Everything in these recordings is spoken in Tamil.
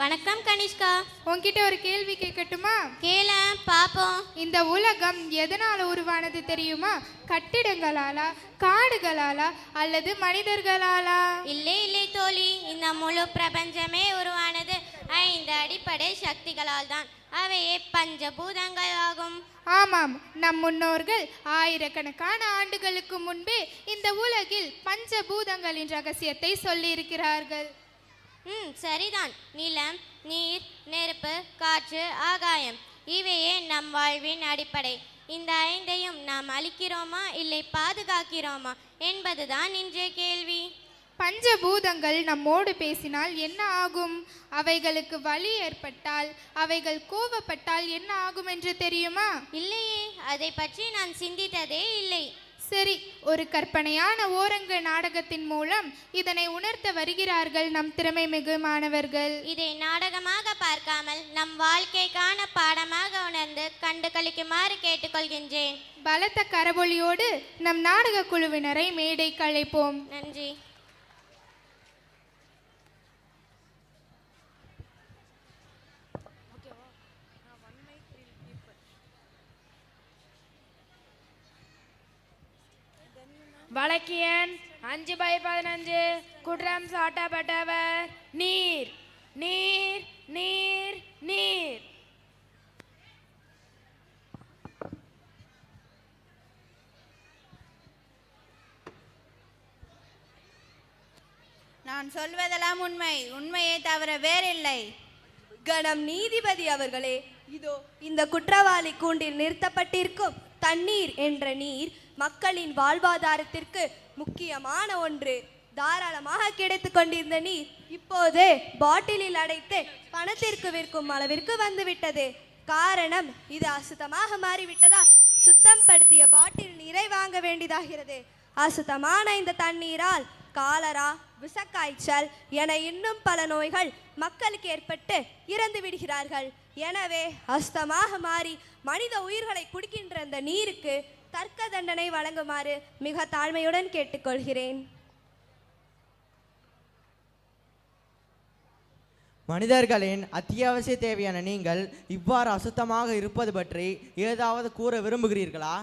வணக்கம் கனிஷ்கா. உன்கிட்ட ஒரு கேள்வி கேட்கட்டுமா? கேள பாப்போம். இந்த உலகம் எதனால உருவானது தெரியுமா? கட்டிடங்களாலா, காடுகளாலா அல்லது மனிதர்களாலா? இல்லை இல்லை தோழி, இந்த முழு பிரபஞ்சமே உருவானது 5 அடிப்படை சக்திகளால் தான். அவையே பஞ்சபூதங்கள் ஆகும். ஆமாம், நம் முன்னோர்கள் ஆயிரக்கணக்கான ஆண்டுகளுக்கு முன்பே இந்த உலகில் பஞ்சபூதங்களின் ரகசியத்தை சொல்லியிருக்கிறார்கள். சரிதான். நிலம், நீர், நெருப்பு, காற்று, ஆகாயம் இவையே நம் வாழ்வின் அடிப்படை. இந்த 5ஐயும் நாம் அழிக்கிறோமா இல்லை பாதுகாக்கிறோமா என்பதுதான் இன்றைய கேள்வி. பஞ்சபூதங்கள் நம்மோடு பேசினால் என்ன ஆகும்? அவைகளுக்கு வலி ஏற்பட்டால், அவைகள் கோபப்பட்டால் என்ன ஆகும் என்று தெரியுமா? இல்லையே, அதை பற்றி நான் சிந்தித்ததே இல்லை. சரி, ஒரு கற்பனையான ஓரங்க நாடகத்தின் மூலம் இதனை உணர்த்த வருகிறார்கள் நம் திறமை மிகு மாணவர்கள். இதை நாடகமாக பார்க்காமல் நம் வாழ்க்கைக்கான பாடமாக உணர்ந்து கண்டு கழிக்குமாறு கேட்டுக்கொள்கின்றேன். பலத்த கரவொலியோடு நம் நாடக குழுவினரை மேடைக்கு அழைப்போம். நன்றி. வழக்கியன் 5/15 குற்றம் சாட்டப்பட்டவர் நீர் நீர் நீர் நீர். நான் சொல்வதெல்லாம் உண்மை, உண்மையை தவிர வேறில்லை. கணம் நீதிபதி அவர்களே, இதோ இந்த குற்றவாளி கூண்டில் நிறுத்தப்பட்டிருக்கும் தண்ணீர் என்ற நீர் மக்களின் வாழ்வாதாரத்திற்கு முக்கியமான ஒன்று. தாராளமாக கிடைத்து கொண்டிருந்த நீர் இப்போது பாட்டிலில் அடைத்து பணத்திற்கு விற்கும் அளவிற்கு வந்துவிட்டது. காரணம், இது அசுத்தமாக மாறிவிட்டதால் சுத்தம் படுத்திய பாட்டில் நீரை வாங்க வேண்டியதாகிறது. அசுத்தமான இந்த தண்ணீரால் காலரா, விஷக்காய்ச்சல் என இன்னும் பல நோய்கள் மக்களுக்கு ஏற்பட்டு இறந்து விடுகிறார்கள். எனவே அசுத்தமாக மாறி மனித உயிர்களை குடிக்கின்ற அந்த நீருக்கு தர்க்க தண்டனை வழங்குமாறு மிக தாழ்மையுடன் கேட்டுக்கொள்கிறேன். மனிதர்களின் அத்தியாவசிய தேவையான நீங்கள் இவ்வாறு அசுத்தமாக இருப்பது பற்றி ஏதாவது கூற விரும்புகிறீர்களா?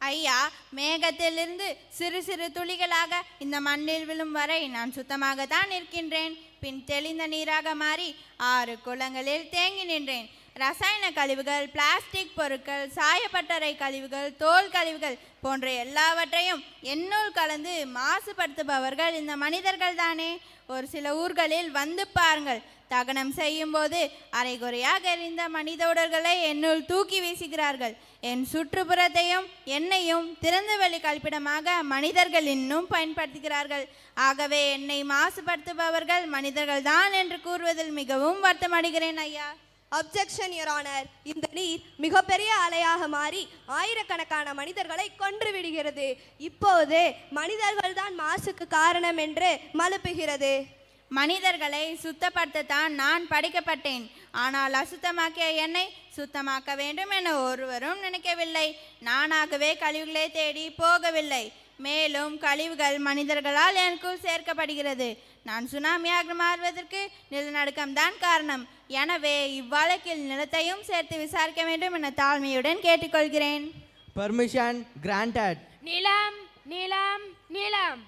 ஐயா, மேகத்திலிருந்து சிறு சிறு துளிகளாக இந்த மண்ணில் விழும் வரை நான் சுத்தமாகத்தான் இருக்கின்றேன். பின் தெளிந்த நீராக மாறி 6 குளங்களில் தேங்கி நின்றேன். ரசாயன கழிவுகள், பிளாஸ்டிக் பொருட்கள், சாயப்பட்டறை கழிவுகள், தோல் கழிவுகள் போன்ற எல்லாவற்றையும் என்னுள் கலந்து மாசுபடுத்துபவர்கள் இந்த மனிதர்கள் தானே. ஒரு சில ஊர்களில் வந்து பாருங்கள், தகனம் செய்யும் போது அரைகுறையாக எரிந்த மனித உடல்களை என்னுள் தூக்கி வீசுகிறார்கள். என் சுற்றுப்புறத்தையும் என்னையும் திறந்தவெளி கழிப்பிடமாக மனிதர்கள் இன்னும் பயன்படுத்துகிறார்கள். ஆகவே என்னை மாசுபடுத்துபவர்கள் மனிதர்கள் தான் என்று கூறுவதில் மிகவும் வருத்தமடைகிறேன் ஐயா. Objection your honour. இந்த நீர் மிகப்பெரிய அலையாக மாறி ஆயிரக்கணக்கான மனிதர்களை கொன்று விடுகிறது. இப்போது மனிதர்கள் தான் மாசுக்கு காரணம் என்று மழுப்புகிறது. மனிதர்களை சுத்தப்படுத்தத்தான் நான் படிக்கப்பட்டேன். ஆனால் அசுத்தமாக்கிய என்னை சுத்தமாக்க வேண்டும் என ஒருவரும் நினைக்கவில்லை. நானாகவே கழிவுகளை தேடி போகவில்லை. மேலும் கழிவுகள் மனிதர்களால் எனக்குள் சேர்க்கப்படுகிறது. நான் சுனாமியாக மாறுவதற்கு நிலநடுக்கம் தான் காரணம். எனவே இவ்வழக்கில் நிலத்தையும் சேர்த்து விசாரிக்க வேண்டும் என தாழ்மையுடன் கேட்டுக்கொள்கிறேன். Permission granted. நிலம் நிலம் நிலம்.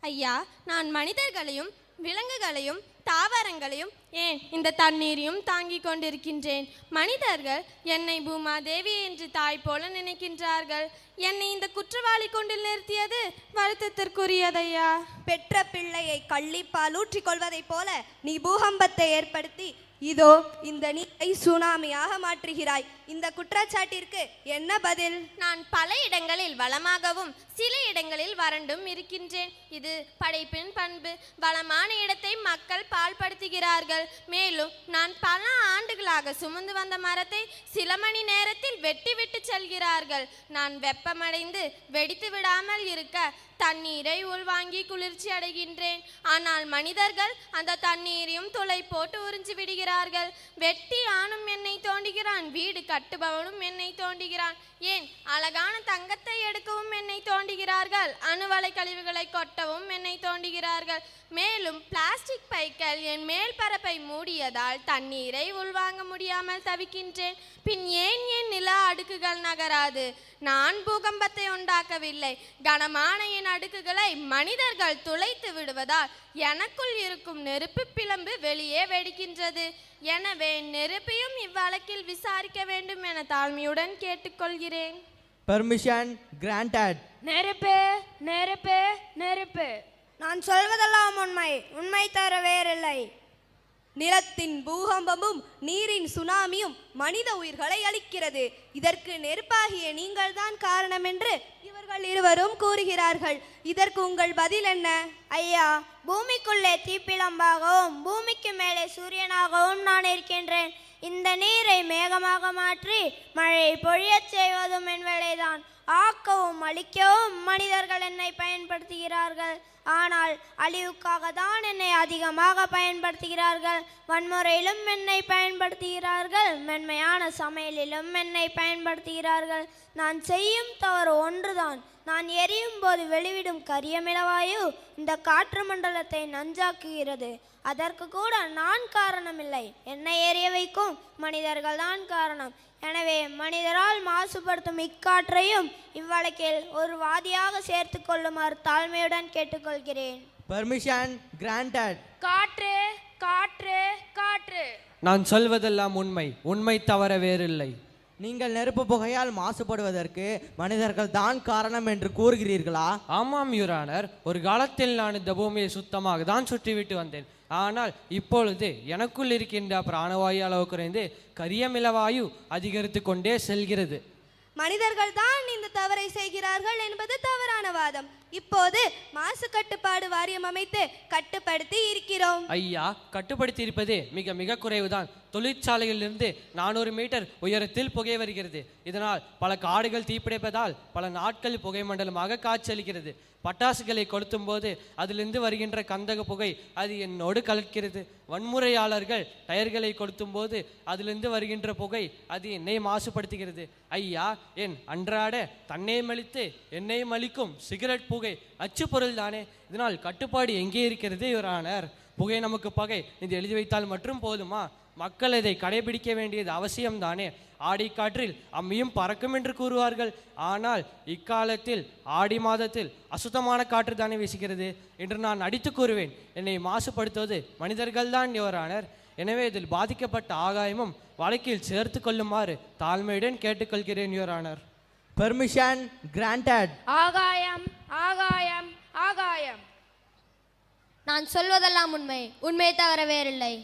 ஐயா, நான் மனிதர்களையும் விலங்குகளையும் தாவரங்களையும் ஏன் இந்த தண்ணீரையும் தாங்கிக் கொண்டிருக்கின்றேன். மனிதர்கள் என்னை பூமாதேவி என்று தாய் போல நினைக்கின்றார்கள். என்னை இந்த குற்றவாளி கொண்டில் நிறுத்தியது வருத்தத்திற்குரியதையா. பெற்ற பிள்ளையை கள்ளிப்பால் ஊற்றிக் கொள்வதைப் போல நீ பூகம்பத்தை ஏற்படுத்தி இதோ இந்த நீரை சுனாமியாக மாற்றுகிறாய். இந்த குற்றச்சாட்டிற்கு என்ன பதில்? நான் பல இடங்களில் வளமாகவும் சில இடங்களில் வறண்டும் இருக்கின்றேன். இது படைப்பின் பண்பு. வளமான இடத்தை மக்கள் பால்படுத்துகிறார்கள். விடுகிறார்கள். மேலும் நான் பல ஆண்டுகளாக சுமந்து வந்த மரத்தை சில மணி நேரத்தில் வெட்டிவிட்டு செல்கிறார்கள். நான் வெப்பமடைந்து வெடித்து விடாமல் இருக்க தண்ணீரை உள்வாங்கி குளிர்ச்சி அடைகின்றேன். ஆனால் மனிதர்கள் அந்த தண்ணீரையும் துளை போட்டு உறிஞ்சி விடுகிறார்கள். வெட்டி ஆணும் என்னை தோண்டுகிறான், வீடு கட்டுபவனும் என்னை தோண்டுகிறான், ஏன் அழகான தங்கத்தை எடுக்கவும் என்னை தோண்டுகிறார்கள், அணுவலை கழிவுகளை கொட்டவும் என்னை தோண்டுகிறார்கள். மேலும் பிளாஸ்டிக் பைகள் என் மேல் பரப்பை மூடியதால் தண்ணீரை உள்வாங்க முடியாமல் தவிக்கின்றேன். பின் ஏன் என் நில அடுக்குகள் நகராது? நான் பூகம்பத்தை உண்டாக்கவில்லை. கனமான என் அடுக்குகளை மனிதர்கள் துளைத்து விடுவதால் எனக்குள் இருக்கும் நெருப்பு பிளம்பு வெளியே வெடிக்கின்றது. எனவே நெருப்பையும் இவ்வழக்கில் விசாரிக்க வேண்டும் என தாழ்மையுடன் கேட்டுக்கொள்கிறேன். Permission granted. நெருப்பு நெருப்பு நெருப்பு. நான் சொல்வதெல்லாம் உண்மை, உண்மை தவிர வேறில்லை. நிலத்தின் பூகம்பமும் நீரின் சுனாமியும் மனித உயிர்களை அளிக்கிறது. இதற்கு நெருப்பாகிய நீங்கள் தான் காரணம் என்று இவர்கள் இருவரும் கூறுகிறார்கள். இதற்கு உங்கள் பதில் என்ன? ஐயா, பூமிக்குள்ளே தீப்பிழம்பாகவும் பூமிக்கு மேலே சூரியனாகவும் நான் இருக்கின்றேன். இந்த நீரை மேகமாக மாற்றி மழை பொழியச் செய்வதும் என் வேலைதான். ஆக்கவும் அழிக்கவும் மனிதர்கள் என்னை பயன்படுத்துகிறார்கள். ஆனால் அழிவுக்காக தான் என்னை அதிகமாக பயன்படுத்துகிறார்கள். வன்முறையிலும் என்னை பயன்படுத்துகிறார்கள், மென்மையான சமையலிலும் என்னை பயன்படுத்துகிறார்கள். நான் செய்யும் தவறு ஒன்றுதான். நான் எரியும் போது வெளிவிடும் கரியமிலவாயு இந்த காற்று மண்டலத்தை நஞ்சாக்குகிறது. அதற்கு கூட நான் காரணமில்லை. என்னை எரிய வைக்கும் மனிதர்கள் தான் காரணம். எனவே மனிதரால் மாசுபடுத்தும் இக்காற்றையும் இவ்வழக்கில் ஒரு வாதியாக சேர்த்து கொள்ளுமாறு தாழ்மையுடன் கேட்டுக்கொள்கிறேன். Permission granted. காற்று காற்று காற்று. நான் சொல்வதெல்லாம் உண்மை, உண்மை தவிர வேறில்லை. நீங்கள் நெருப்பு புகையால் மாசுபடுவதற்கு மனிதர்கள் தான் காரணம் என்று கூறுகிறீர்களா? ஆமாம் யுரானர், ஒரு காலத்தில் நான் இந்த பூமியை சுத்தமாக தான் சுற்றிவிட்டு வந்தேன். ஆனால் இப்பொழுது எனக்குள் இருக்கின்ற பிராணவாயு அளவு குறைந்து கரியமிலவாயு அதிகரித்து கொண்டே செல்கிறது. மனிதர்கள் தான் இந்த தவறை செய்கிறார்கள் என்பது தவறான வாதம். இப்போது மாசு கட்டுப்பாடு வாரியம் அமைத்து கட்டுப்படுத்தி இருக்கிறோம். ஐயா, கட்டுப்படுத்தி இருப்பது மிக மிக குறைவுதான். தொழிற்சாலையிலிருந்து 400 மீட்டர் உயரத்தில் புகை வருகிறது. இதனால் பல காடுகள் தீப்பிடிப்பதால் பல நாட்கள் புகை மண்டலமாக காட்சியளிக்கிறது. பட்டாசுகளை கொளுத்தும் போது அதிலிருந்து வருகின்ற கந்தக புகை அது என்னோடு கலக்கிறது. வன்முறையாளர்கள் டயர்களை கொளுத்தும் போது அதிலிருந்து வருகின்ற புகை அது என்னை மாசுபடுத்துகிறது. ஐயா, என் அன்றாட தன்னை மலித்து என்னை மலிக்கும் சிகரெட் புகை அச்சு பொருள் தானே. இதனால் கட்டுப்பாடு எங்கே இருக்கிறது யுரானர்? புகை நமக்கு பகை இது எழுதி வைத்தால் மட்டும் போதுமா? மக்கள் இதை கடைபிடிக்க வேண்டியது அவசியம்தானே. ஆடி காற்றில் அம்மியும் பறக்கும் என்று கூறுவார்கள். ஆனால் இக்காலத்தில் ஆடி மாதத்தில் அசுத்தமான காற்று தானே வீசுகிறது என்று நான் அடித்து கூறுவேன். என்னை மாசுபடுத்துவது மனிதர்கள் தான் யுவரானர். எனவே இதில் பாதிக்கப்பட்ட ஆகாயமும் வழக்கில் சேர்த்து கொள்ளுமாறு தாழ்மையுடன் கேட்டுக்கொள்கிறேன் யுவரானர். Permission granted. ஆகாயம் ஆகாயம் ஆகாயம். நான் சொல்வதெல்லாம் உண்மை, உண்மை தவிர வேறில்லை.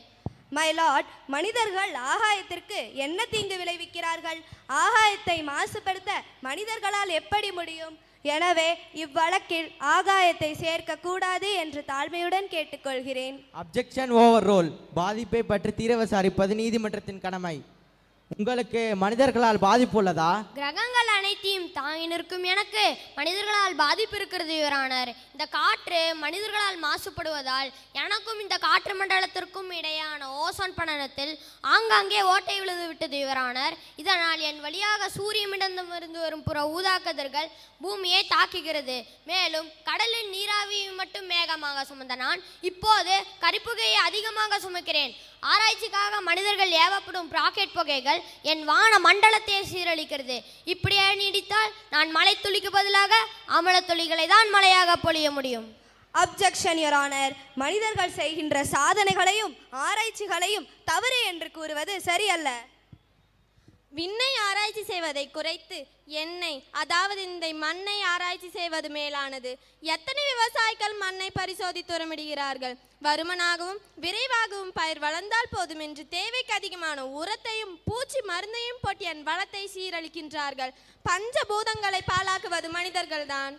மை லார்ட், மனிதர்கள் ஆகாயத்திற்கு என்ன தீங்கு விளைவிக்கிறார்கள்? ஆகாயத்தை மாசுபடுத்த மனிதர்களால் எப்படி முடியும்? எனவே இவ்வழக்கில் ஆகாயத்தை சேர்க்க கூடாது என்று தாழ்மையுடன் கேட்டுக்கொள்கிறேன். Objection overruled. பாதிப்பை பற்றி தீர விசாரிப்பது நீதிமன்றத்தின் கடமை. உங்களுக்கு மனிதர்களால் பாதிப்பு உள்ளதா? கிரகங்கள் அனைத்தையும் தாங்கி நிற்கும் எனக்கு மனிதர்களால் பாதிப்பு இருக்கிறது யுவரானர். இந்த காற்று மனிதர்களால் மாசுபடுவதால் எனக்கும் இந்த காற்று மண்டலத்திற்கும் இடையான ஓசோன் படலத்தில் ஆங்காங்கே ஓட்டை விழுந்து விட்டது யுவரானர். இதனால் என் வழியாக சூரியனிடமிருந்து வரும் புற ஊதாக்கதிர்கள் பூமியை தாக்குகிறது. மேலும் கடலில் நீராவியை மட்டும் மேகமாக சுமந்த நான் இப்போது கரிப்புகையை அதிகமாக சுமக்கிறேன். ஆராய்ச்சிக்காக மனிதர்கள் ஏவப்படும் ராக்கெட் புகைகள் என் வான மண்டலத்தை சீரழிக்கிறது. இப்படியே நீடித்தால் நான் மழை துளிக்கு பதிலாக அமல துளிகளை தான் மழையாக பொழிய முடியும். Objection your honour. மனிதர்கள் செய்கின்ற சாதனைகளையும் ஆராய்ச்சிகளையும் தவறு என்று கூறுவது சரியல்ல. விண்ணை ஆராய்ச்சி செய்வதை குறைத்து என்னை, அதாவது இந்த மண்ணை ஆராய்ச்சி செய்வது மேலானது. எத்தனை விவசாயிகள் மண்ணை பரிசோதித்து உரமிடுகிறார்கள். வருமனாகவும் விரைவாகவும் பயிர் வளர்ந்தால் போதும் என்று தேவைக்கு அதிகமான உரத்தையும் பூச்சி மருந்தையும் போட்டு என் வளத்தை சீரழிக்கின்றார்கள். பஞ்சபூதங்களை பாழாக்குவது மனிதர்கள் தான்.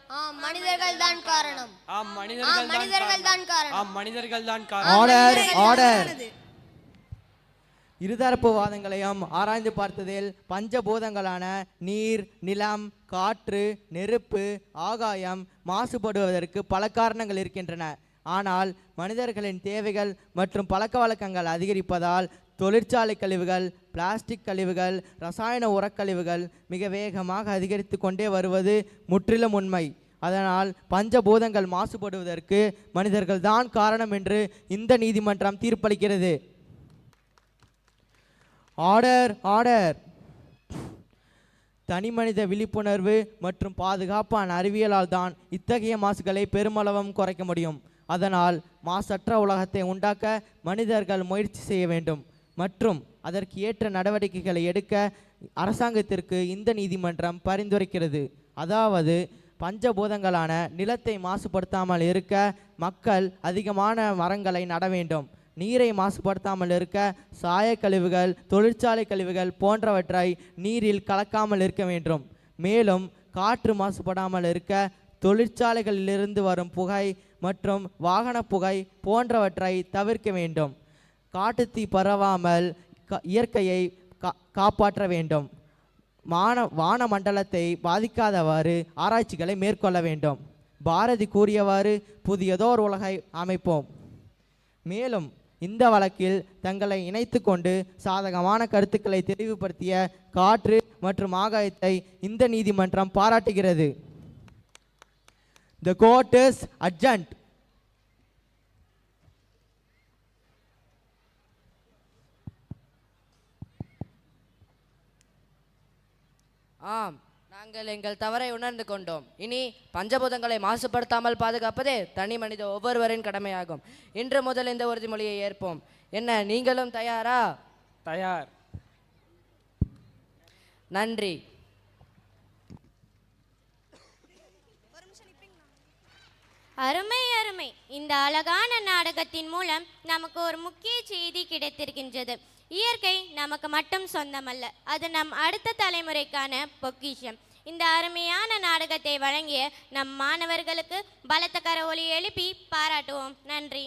மனிதர்கள் தான் காரணம். மனிதர்கள் தான் காரணம். Order order. இருதரப்பு வாதங்களையும் ஆராய்ந்து பார்த்ததில் பஞ்சபூதங்களான நீர், நிலம், காற்று, நெருப்பு, ஆகாயம் மாசுபடுவதற்கு பல காரணங்கள் இருக்கின்றன. ஆனால் மனிதர்களின் தேவைகள் மற்றும் பழக்க வழக்கங்கள் அதிகரிப்பதால் தொழிற்சாலை கழிவுகள், பிளாஸ்டிக் கழிவுகள், ரசாயன உரக்கழிவுகள் மிக வேகமாக அதிகரித்து கொண்டே வருவது முற்றிலும் உண்மை. அதனால் பஞ்சபூதங்கள் மாசுபடுவதற்கு மனிதர்கள் தான் காரணம் என்று இந்த நீதிமன்றம் தீர்ப்பளிக்கிறது. Order order. தனிமனித விழிப்புணர்வு மற்றும் பாதுகாப்பான அறிவியலால் தான் இத்தகைய மாசுகளை பெருமளவும் குறைக்க முடியும். அதனால் மாசற்ற உலகத்தை உண்டாக்க மனிதர்கள் முயற்சி செய்ய வேண்டும் மற்றும் அதற்கு ஏற்ற நடவடிக்கைகளை எடுக்க அரசாங்கத்திற்கு இந்த நீதிமன்றம் பரிந்துரைக்கிறது. அதாவது பஞ்சபூதங்களான நிலத்தை மாசுபடுத்தாமல் இருக்க மக்கள் அதிகமான மரங்களை நட வேண்டும். நீரை மாசுபடுத்தாமல் இருக்க சாயக்கழிவுகள், தொழிற்சாலை கழிவுகள் போன்றவற்றை நீரில் கலக்காமல் இருக்க வேண்டும். மேலும் காற்று மாசுபடாமல் இருக்க தொழிற்சாலைகளிலிருந்து வரும் புகை மற்றும் வாகன புகை போன்றவற்றை தவிர்க்க வேண்டும். காட்டுத்தீ பரவாமல் இயற்கையை காப்பாற்ற வேண்டும். வான மண்டலத்தை பாதிக்காதவாறு ஆராய்ச்சிகளை மேற்கொள்ள வேண்டும். பாரதி கூறியவாறு புதியதோர் உலகை அமைப்போம். மேலும் இந்த வழக்கில் தங்களை இணைத்து கொண்டு சாதகமான கருத்துக்களை தெளிவுபடுத்திய காற்று மற்றும் ஆகாயத்தை இந்த நீதிமன்றம் பாராட்டுகிறது. The court is adjourned. ஆம், நாங்கள் எங்கள் தவறை உணர்ந்து கொண்டோம். இனி பஞ்சபூதங்களை மாசுபடுத்தாமல் பாதுகாப்பதே தனி மனித ஒவ்வொருவரின் கடமையாகும். இன்று முதல் இந்த உறுதிமொழியை ஏற்போம். என்ன, நீங்களும் தயாரா? தயார். நன்றி. அருமை அருமை. இந்த அழகான நாடகத்தின் மூலம் நமக்கு ஒரு முக்கிய செய்தி கிடைத்திருக்கின்றது. இயற்கை நமக்கு மட்டும் சொந்தமல்ல, அது நம் அடுத்த தலைமுறைக்கான பொக்கிஷம். இந்த அருமையான நாடகத்தை வழங்கிய நம் மாணவர்களுக்கு பலத்த கரவொலி எழுப்பி பாராட்டுவோம். நன்றி.